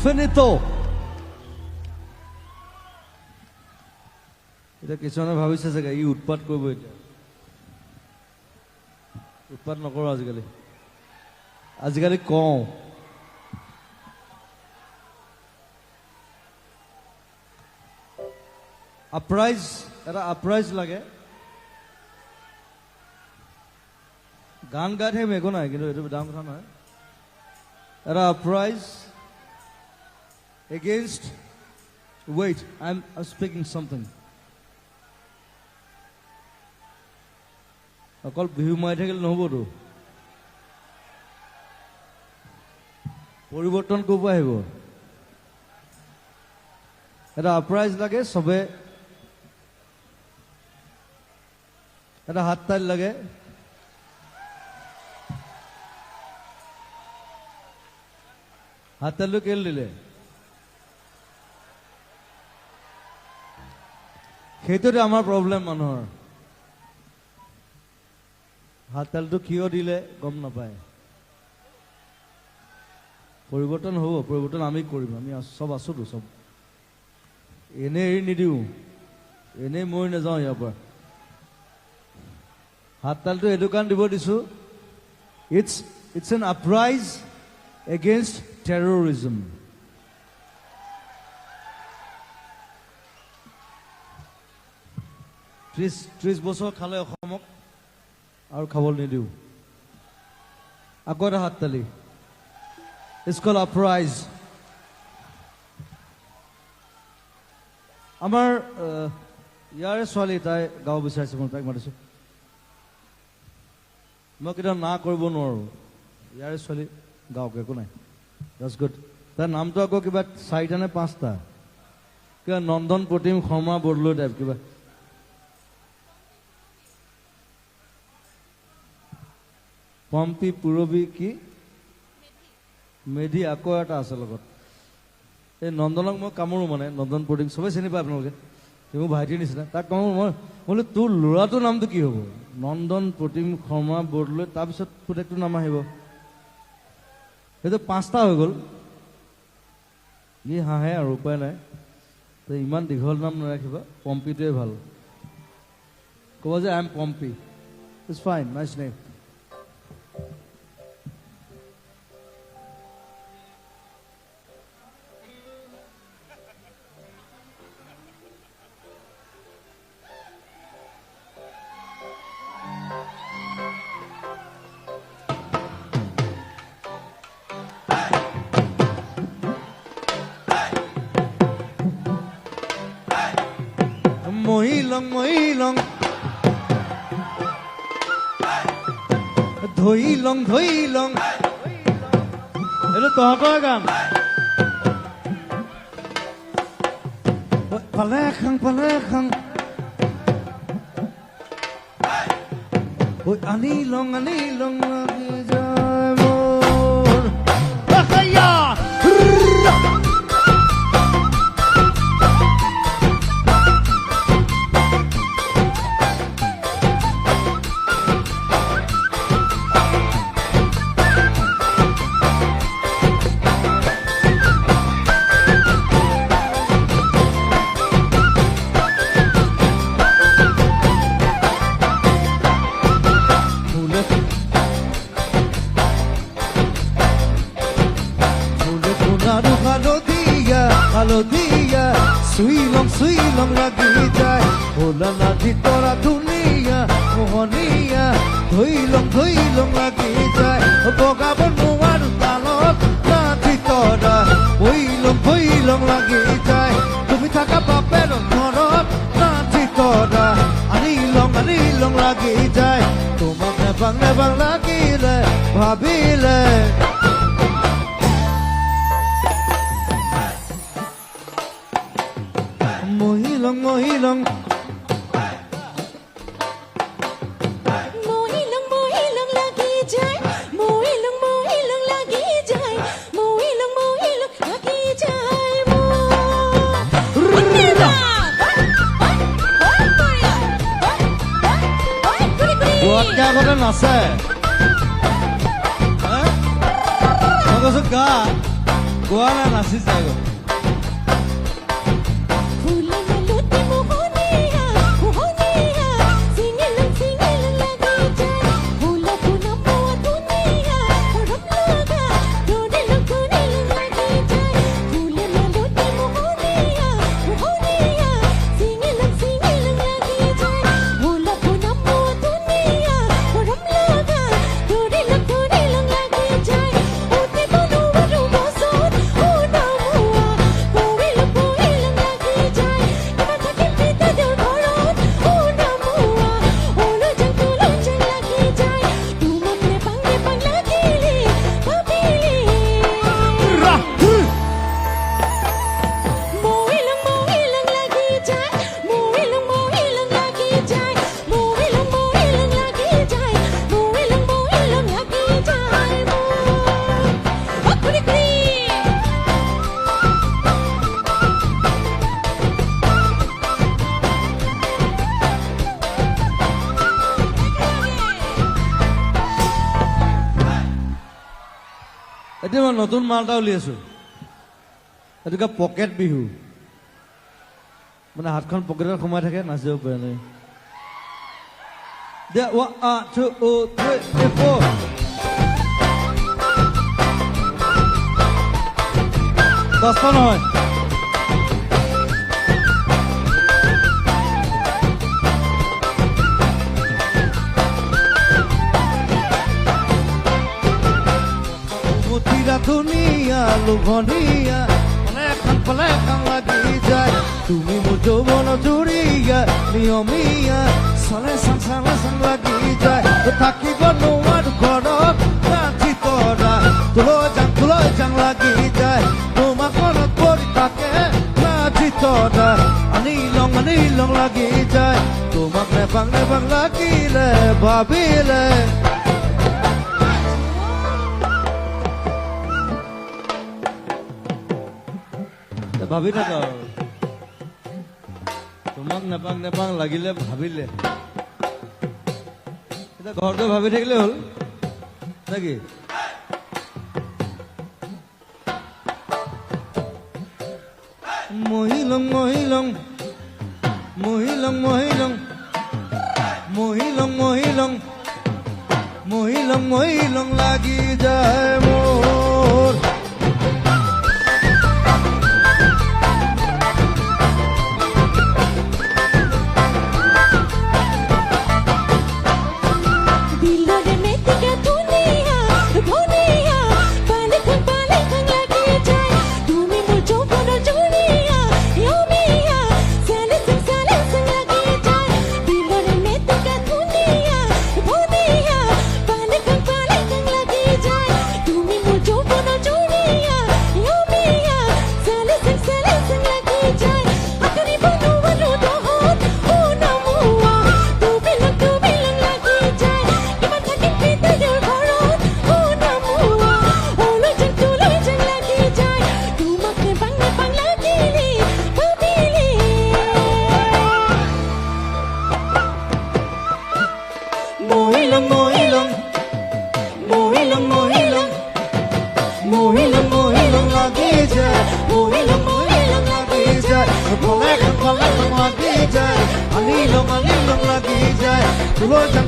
Finito. এটা কিছুমানে ভাবিছে চাগে ই উৎপাত কৰিব এতিয়া উৎপাত নকৰো আজিকালি কওঁ আপ্ৰাইজ লাগে গান গাই থাকিম একো নাই কিন্তু এইটো ডাঙৰ কথা নহয় এটা আপ্ৰাইজ against wait I'm speaking something অকল বিহু মাৰি থাকিলে নহবতো পৰিৱৰ্তন কৰিব আহিব এটা আপ্ৰাইজ লাগে সবে এটা হাত তালি লাগে হাত তালি কেলে দিলে সেইটোতে আমাৰ প্ৰব্লেম মানুহৰ হাত তালিটো কিয় দিলে গম নাপায় পৰিৱৰ্তন হ'ব পৰিৱৰ্তন আমি কৰিম আমি সব আছোতো সব এনে এৰি নিদিওঁ এনে মই নাযাওঁ ইয়াৰ পৰা হাত তালিটো এইটো কাৰণ দিব দিছো it's an uprising against terrorism ত্ৰিশ বছৰ খালে অসমক আৰু খাবলৈ নিদিওঁ আকৌ এটা হাত তালি It's called uprise. আমাৰ ইয়াৰে ছোৱালী তাই গাব বিচাৰিছে মই তাইক মাতিছো মই কেতিয়াও না কৰিব নোৱাৰো ইয়াৰে ছোৱালী গাওক একো নাই that's good তাৰ নামটো আকৌ কিবা 4টা নে 5টা কিবা নন্দন প্ৰতিম শৰ্মা বৰদলৈ টাইপ কিবা পম্পী পুৰবী কি মেধি আকৌ এটা আছে লগত এই নন্দনক মই কামোৰো মানে নন্দন প্ৰতিম সবেই চিনি পায় আপোনালোকে মোৰ ভাইটিৰ নিচিনা তাক কামোৰো মই বোলো তোৰ ল'ৰাটোৰ নামটো কি হ'ব নন্দন প্ৰতিম শৰ্মা বৰদলৈ তাৰপিছত পুতেকটোৰ নাম আহিব সেইটো 5টা হৈ গ'ল ই হাঁহে আৰু উপায় নাই তো ইমান দীঘল নাম নাৰাখিবা পম্পীটোৱে ভাল ক'ব যে I am Pompi it's fine nice name Mahilong Dhoilong এইটো তহঁতৰ গান পালে খাং আনিলং লাগি যায় মোৰ হালধীয়া চুইলং লাগি যায় ভোলা নাধি তৰা ধুনীয়া মোহনীয়া ধইলং লাগি যায় বগাবন নোৱাৰ তালত নাধি তৰা ভইলং লাগি যায় তুমি থাকা বাপেৰ ঘৰত নাধি তৰা আনিলং লাগি যায় তোমাক নেবাং লাগিলে ভাবিলে মহিলং লাগি যায় মহিলং লাগি যায় মহিলং লাগি যায় গোৱাতকে আগতে নাচে মই কৈছো গা গোৱা নাই নাচিছে আগত এতিয়া মই নতুন মাল এটা উলিয়াইছো এইটোকে পকেট বিহু মানে হাতখন পকেটত সোমাই থাকে নাচিব পাৰে নাই দে 1 2 3 4 দহটা নহয় ধুনীয়া লোভনীয়া মানে এখন পালে এখন লাগি যায় তুমি মোৰ যৌৱন জুৰিয়া নিয়মীয়া চলে চালে চাং লাগি যায় থাকিব নোৱাৰো ঘৰত ৰাতি তৰা তোলৈ যাং লাগি যায় তোমাক মনত পৰি থাকে ৰাতি তৰা আনি লং লাগি যায় তোমাক নেপাং লাগিলে ভাবিলে ভাবি থাকা তোমাক নেপাং লাগিলে ভাবিলে এতিয়া ঘৰতে ভাবি থাকিলে হ'ল নেকি মহিলং লাগি যায় মোৰ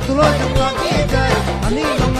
তুলো যাং লাগি যায় আনি লং